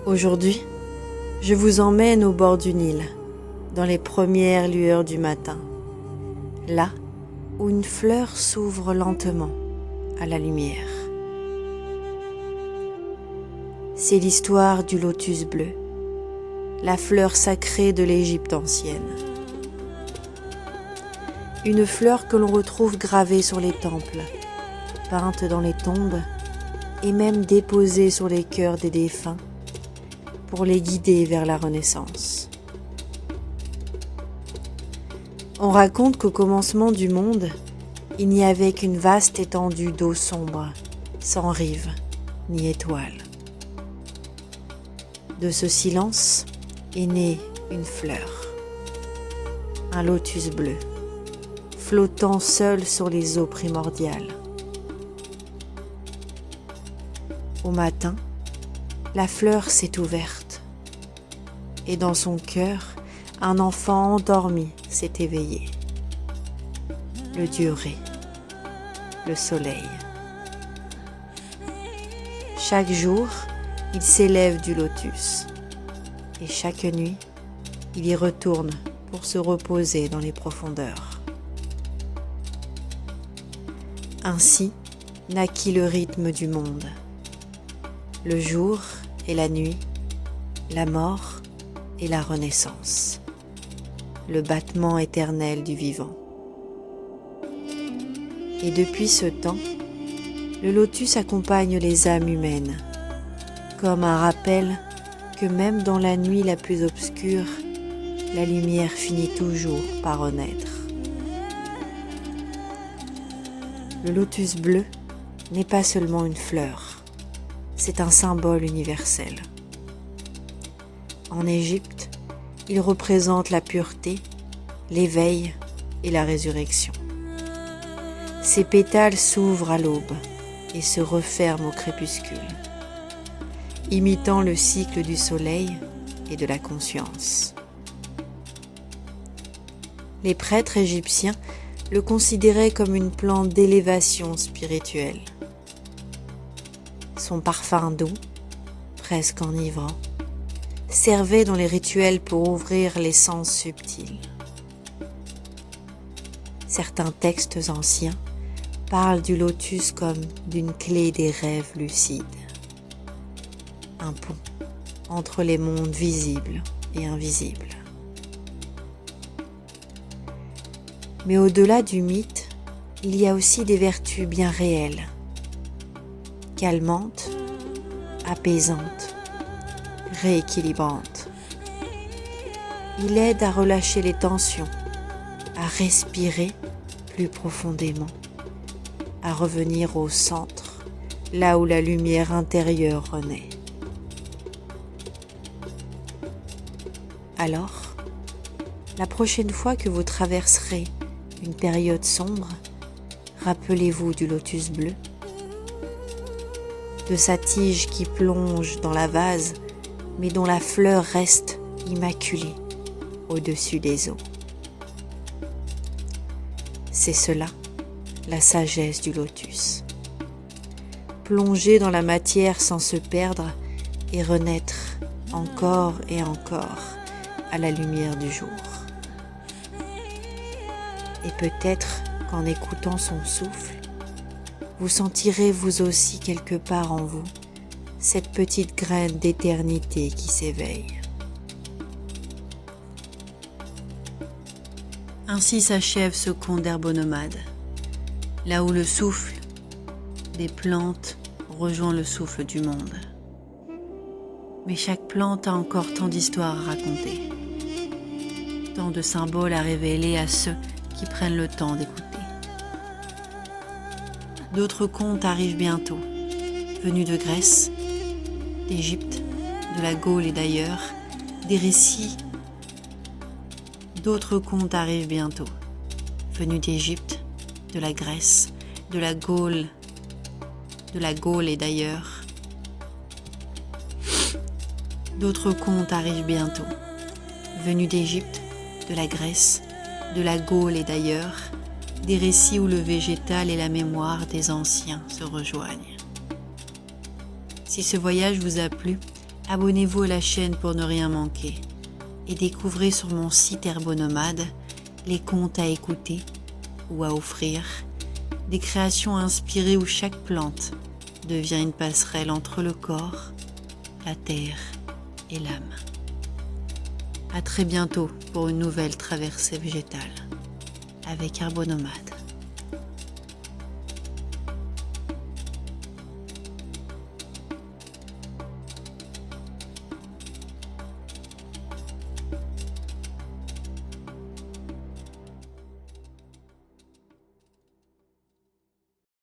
Aujourd'hui, je vous emmène au bord du Nil, dans les premières lueurs du matin, là où une fleur s'ouvre lentement à la lumière. C'est l'histoire du lotus bleu, la fleur sacrée de l'Égypte ancienne. Une fleur que l'on retrouve gravée sur les temples, peinte dans les tombes et même déposée sur les cœurs des défunts pour les guider vers la Renaissance. On raconte qu'au commencement du monde, il n'y avait qu'une vaste étendue d'eau sombre, sans rive ni étoile. De ce silence est née une fleur, un lotus bleu, flottant seul sur les eaux primordiales. Au matin, la fleur s'est ouverte, et dans son cœur, un enfant endormi s'est éveillé. Le dieu Ré, le soleil. Chaque jour, il s'élève du lotus, et chaque nuit, il y retourne pour se reposer dans les profondeurs. Ainsi naquit le rythme du monde. Le jour et la nuit, la mort et la renaissance, le battement éternel du vivant. Et depuis ce temps, le lotus accompagne les âmes humaines, comme un rappel que même dans la nuit la plus obscure, la lumière finit toujours par renaître. Le lotus bleu n'est pas seulement une fleur, c'est un symbole universel. En Égypte, il représente la pureté, l'éveil et la résurrection. Ses pétales s'ouvrent à l'aube et se referment au crépuscule, imitant le cycle du soleil et de la conscience. Les prêtres égyptiens le considéraient comme une plante d'élévation spirituelle. Son parfum doux, presque enivrant, servait dans les rituels pour ouvrir les sens subtils. Certains textes anciens parlent du lotus comme d'une clé des rêves lucides, un pont entre les mondes visibles et invisibles. Mais au-delà du mythe, il y a aussi des vertus bien réelles, calmantes, apaisantes, rééquilibrantes. Il aide à relâcher les tensions, à respirer plus profondément, à revenir au centre, là où la lumière intérieure renaît. Alors, la prochaine fois que vous traverserez une période sombre, rappelez-vous du lotus bleu, de sa tige qui plonge dans la vase, mais dont la fleur reste immaculée au-dessus des eaux. C'est cela, la sagesse du lotus. Plonger dans la matière sans se perdre et renaître encore et encore à la lumière du jour. Et peut-être qu'en écoutant son souffle, vous sentirez vous aussi quelque part en vous cette petite graine d'éternité qui s'éveille. Ainsi s'achève ce conte d'herbonomade, là où le souffle des plantes rejoint le souffle du monde. Mais chaque plante a encore tant d'histoires à raconter, tant de symboles à révéler à ceux qui prennent le temps d'écouter. D'autres contes arrivent bientôt, venus de Grèce, d'Égypte, de la Gaule et d'ailleurs, des récits. D'autres contes arrivent bientôt, venus d'Égypte, de la Grèce, de la Gaule et d'ailleurs. D'autres contes arrivent bientôt, venus d'Égypte, de la Grèce, de la Gaule et d'ailleurs, des récits où le végétal et la mémoire des anciens se rejoignent. Si ce voyage vous a plu, Abonnez-vous à la chaîne pour ne rien manquer et découvrez sur mon site Herbonomade les contes à écouter ou à offrir, des créations inspirées où chaque plante devient une passerelle entre le corps, la terre et l'âme. À très bientôt pour une nouvelle traversée végétale avec Herbonomade.